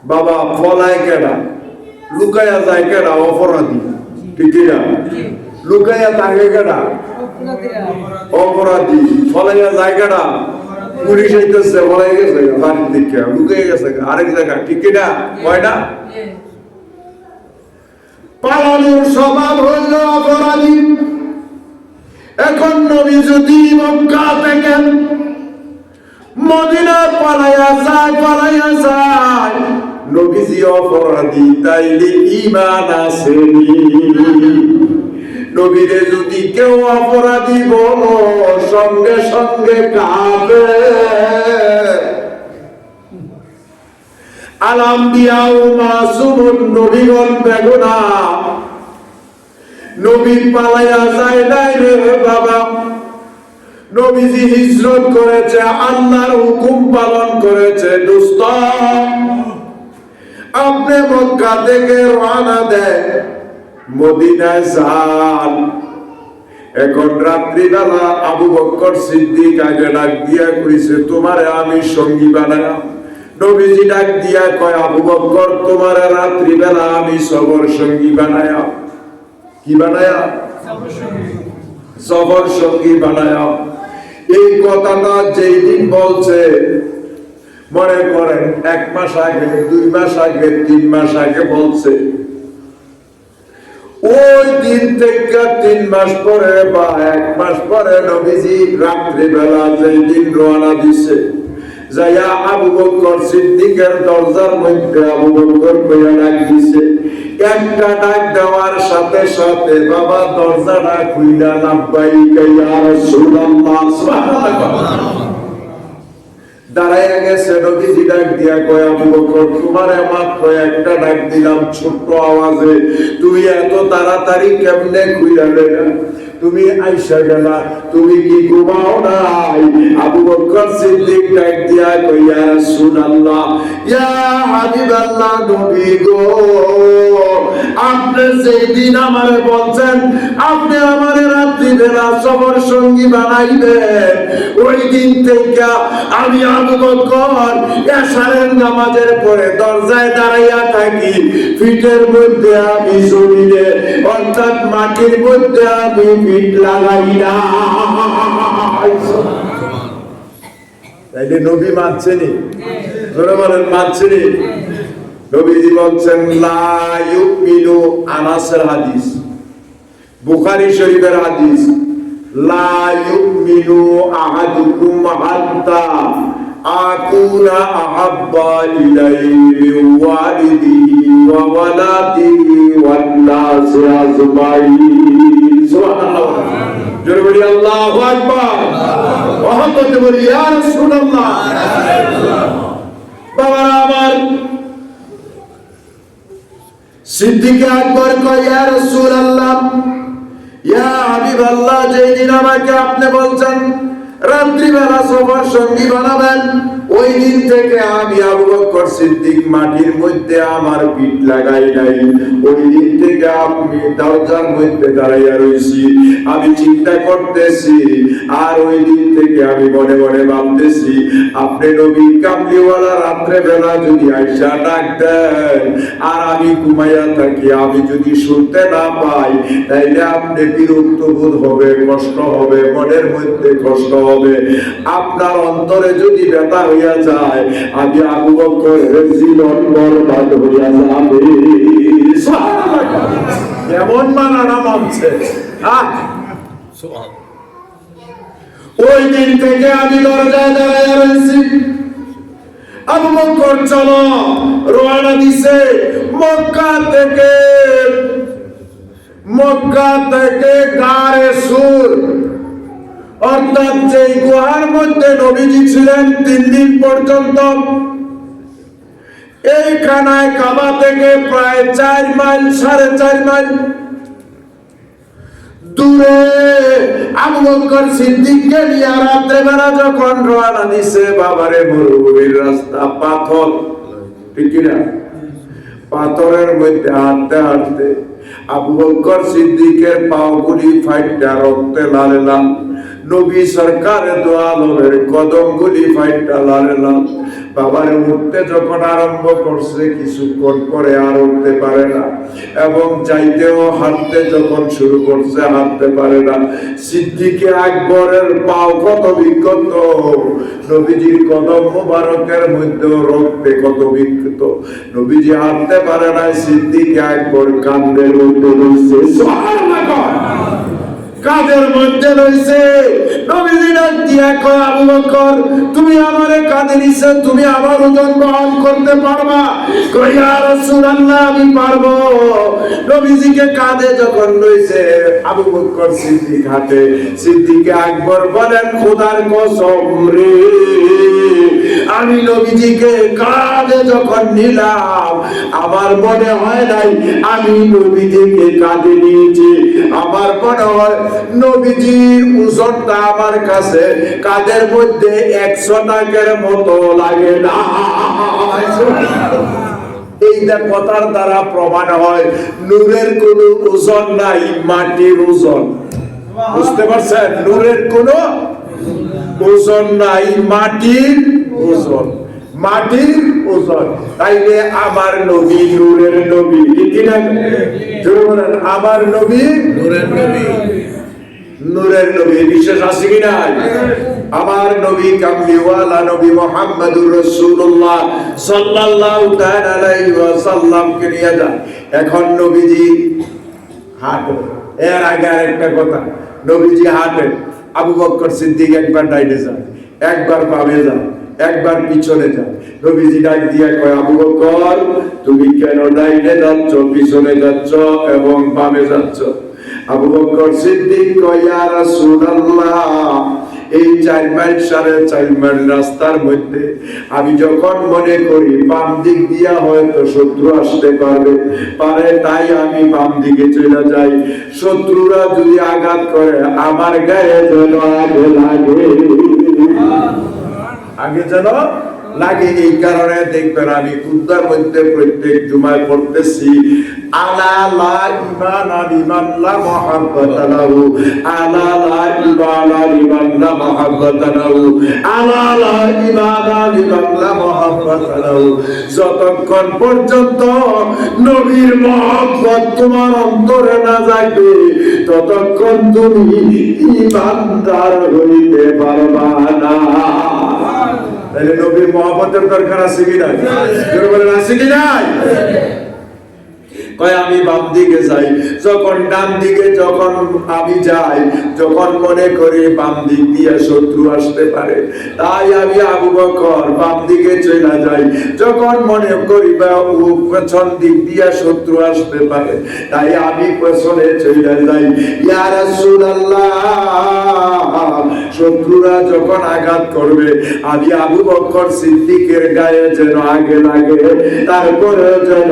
বাবা ফলায় কেডা, লুকাইয়া যায় কেডা? অপরাধী, ঠিক না? লুকাইয়া থাকে কেডা? অপরাধী। ফলাইয়া যায় কেডা? পুলিশ আইতেছে, ফলাই গেছে বাড়ির দিকে, লুকাই গেছে আরেক জায়গা, ঠিক না? হয় না? পালানোর স্বভাব হইল অপরাধী। এখন নবী যদি মক্কা থেকে মদিনা পালাইয়া যায়, নবীজি অপরাধী, তাইলে ঈমান আসেনি। নবীরে যদি কেউ অপরাধী বলো, সঙ্গে সঙ্গে কাফের। আল-আম্বিয়া ওয়া মাসুমুন, নবীগণ বেগুনাহ। নবী পালাইয়া যায় নাই রে বাবা, নবীজি হিজরত করেছে, আল্লাহর হুকুম পালন করেছে। দোস্ত, আপনি মক্কা থেকে রওনা দেন, মদিনায় যান। এখন রাত্রিবেলা আবু বকর সিদ্দিক আগে ডাক দিয়া কইছে, তোমারে আমি সঙ্গী বানালাম। নবীজি ডাক দিয়া কয়, আবু বকর, তোমারে রাত্রিবেলা আমি সবর সঙ্গী বানায়া। কি বানায়া? সবর সঙ্গী বানায়া। এই কথাটা যেই দিন বলছে, মনে করেন 1 মাস আগে, 2 মাস আগে, 3 মাস আগে বলছে, ওই দিন থেকে 3 মাস পরে বা 1 মাস পরে নবীজি রাত্রিবেলা যেই দিন রওনা দিছে, যাইয়া আবু বকর সিদ্দিকের দরজার মধ্যে আবু বকর কইয়া ডাক দিছে। একটা ডাক দেওয়ার সাথে সাথে বাবা দরজাটা খুইলা, লাব্বাইকা ইয়া রাসূলুল্লাহ, সুবহানাল্লাহ, দাঁড়াইয়া গেছে। নবীজি ডাক দিয়া কয়, আবু বকর, তোমারে মাত্র একটা ডাক দিলাম ছোট্ট আওয়াজে, তুমি এত তাড়াতাড়ি কেমনে খুইলা দিলা? তুমি আইসা গেলা, তুমি কি ঘুমাও নাই? আবু বকর সিদ্দিক ডাক দিয়া কয়, ইয়া রাসূলুল্লাহ, ইয়া হাবিবাল্লাহ, নবী গো, আপনি যেদিন আমারে বলছেন আপনি আমারে রাত্রিবেলা সবর সঙ্গী বানাইবেন, ওই দিন থেকে আমি আবু বকর এশারের নামাজের পরে দরজায় দাঁড়াইয়া থাকি, ফিটের মধ্যে আমি জমিনে অর্থাৎ মাটির মধ্যে আমি ফিট লাগাই না। তাইলে নবী মানছেনি? ধরে বলেন মানছেনি? নবীজি বলছেন, লা ইউমিনু, আনাসের হাদিস, বুখারী শরীফের হাদিস, লা ইউমিনু আহাদুকুম হাত্তা আকুনা আহাব্বা ইলাইহি মিন ওয়ালিদিহি ওয়া ওয়ালাদিহি ওয়ান নাসি আজমাইন। সুবহানাল্লাহ, জোরে বলি আল্লাহু আকবার। মুহাম্মদ বলি ইয়া রাসূলুল্লাহ। বাবারা আমার, সিদ্দিক আকবর কয়, ইয়া রাসূলুল্লাহ, ইয়া হাবিবাল্লাহ, যেদিন আমাকে আপনি বলছেন রাত্রিবেলা সফর সঙ্গী বানাবেন, ওই দিন থেকে আমি আবু বকর সিদ্দিক মাটির মধ্যে আমার পিঠ লাগাই নাই। ওই দিন থেকে আমি দরজার মধ্যে দাঁড়াইয়া রইছি, আমি চিন্তা করতেছি, আর ওই দিন থেকে আমি মনে মনে ভাবতেছি, আপনি নবী কামলিওয়ালা রাত্রেবেলা যদি আইসা ডাক দেন আর আমি ঘুমাইয়া থাকি, আমি যদি শুনতে না পাই, তাইলে আপনি বিরক্ত বোধ হবে, কষ্ট হবে, মনের মধ্যে কষ্ট হবে, আপনার অন্তরে যদি ব্যথা হইয়া যায়, আমি আবু বকর জীবন বরবাদ হইয়া যাবে। কেমন মানানা মানছে? ওই দিন থেকে আমি দরজায় দাঁড়াইয়া রয়েছি। আবু বকর চলো, রওনা দিছে মক্কা থেকে গারে সুর, অর্থাৎ যে গুহার মধ্যে নবীজি ছিলেন 3 দিন পর্যন্ত, এই খানায় কাবা থেকে প্রায় 4 মাইল 4.5 মাইল দূরে আবু বকর সিদ্দিককে নিয়ে রাত্রেবেলা যখন রওনা দিছে, বাবারে মরুভূমির রাস্তা, পাথর, ঠিক না? পাথরের মধ্যে হাঁটতে হাঁটতে আবু বকর সিদ্দিকের পাগুলি ফাইটা রক্তে লাল লাল, নবী সরকারে দো আলমের কদমগুলি ফাইটা লাল লাল। বাবার উঠতে যখন আরম্ভ করছে কিছুক্ষণ পরে আর উঠতে পারে না, এবং যাইতেও হাঁটতে যখন শুরু করছে হাঁটতে পারে না। সিদ্দিকে আকবরের পাও কত বিক্ষত, নবীজির কদম মোবারকের মধ্যে রক্তে কত বিক্ষত, নবীজি হাঁটতে পারে না। সিদ্দিকে আকবর কান্দের মধ্যে রয়েছে, কাঁধের মধ্যে রয়েছে। নবীজি ডাক দিয়া কয়, আবু বকর তুমি আমারে কাঁধে নিছো, তুমি আমার ওজন বহন করতে পারবা? কয় ইয়া রাসূলুল্লাহ আমি পারবো। নবীজিকে কাঁধে যখন লইছে আবু বকর সিদ্দিক হাঁটে, সিদ্দিকে আকবর বলেন খোদার কসম রে, আমি নবীজিকে কাঁধে যখন নিলাম আমার মনে হয় নাই আমি নবীজিকে কাঁধে নিয়েছি, আমার মনে হয় নবীজির ওজনটা আমার কাছে কাঁধের মধ্যে 100 টাকার মতো লাগে না। এই কথার দ্বারা প্রমাণ হয় নূরের কোন ওজন নাই, মাটির ওজন। বুঝতে পারছেন? নূরের কোন ওজন নাই, মাটির ওজন, মাটির ওজন। তাইলে আমার নবী নূরের নবী, ঠিক না? আমার নবী নূরের নবী, নূরের নবী। বিশ্বাস আছে কি নাই? আমার নবী কামলিওয়ালা নবী মুহাম্মদুর রাসূলুল্লাহ সাল্লাল্লাহু তাআলা আলাইহি ওয়াসাল্লাম কে নিয়ে যায়। এখন নবীজি হাঁটে। এর আগে আরেকটা কথা, নবীজি হাঁটে, আবু বকর সিদ্দিক একবার ডাইনে যায়, একবার বামে যায়, একবার পিছনে যায়। নবীজি ডাক দিয়ে কয়, আবু বকর তুমি কেন ডাইনে যাচ্ছ, পিছনে যাচ্ছ এবং বামে যাচ্ছ? আবু বকর সিদ্দিক কয়, ইয়া রাসূলুল্লাহ এই 4 মাইল 4.5 মাইল রাস্তার মধ্যে আমি যখন মনে করি বাম দিক দিয়া হয়তো শত্রু আসতে পারে, তাই আমি বাম দিকে চলে যাই। শত্রুরা যদি আঘাত করে আমার গায়ে যেন আগে লাগে, আগে যেন লাগে। এই কারণে দেখবেন আমি কুদ্দার মধ্যে প্রত্যেক জুমায় পড়তেছি, আলা লা ঈমানা লিমান লা মুহাব্বাতা লাহু, আলা লা ঈমানা লিমান লা মুহাব্বাতা লাহু, আলা লা ঈমানা লিমান লা মুহাব্বাতা লাহু। যতক্ষণ পর্যন্ত নবীর মহব্বত তোমার অন্তরে না জাগবে ততক্ষণ তুমি ঈমানদার হইতে পারবা না। তাহলে নবীর মহব্বতের দরকার আছে কি নাই? জোরে বলেন, আছে কি নাই? কয় আমি বাম দিকে যাই, যখন ডান দিকে যখন আমি যাই, যখন মনে করি বাম দিক দিয়ে শত্রু আসতে পারে, তাই আমি আবু বকর বাম দিকে চলে যাই। যখন মনে করি পেছন দিক দিয়ে শত্রু আসতে পারে, তাই আমি পেছনে চলে যাই। ইয়া রাসূলুল্লাহ শত্রুরা যখন আঘাত করবে আমি আবু বকর সিদ্দিকের গায়ে যেন আগে লাগে, তারপরে যেন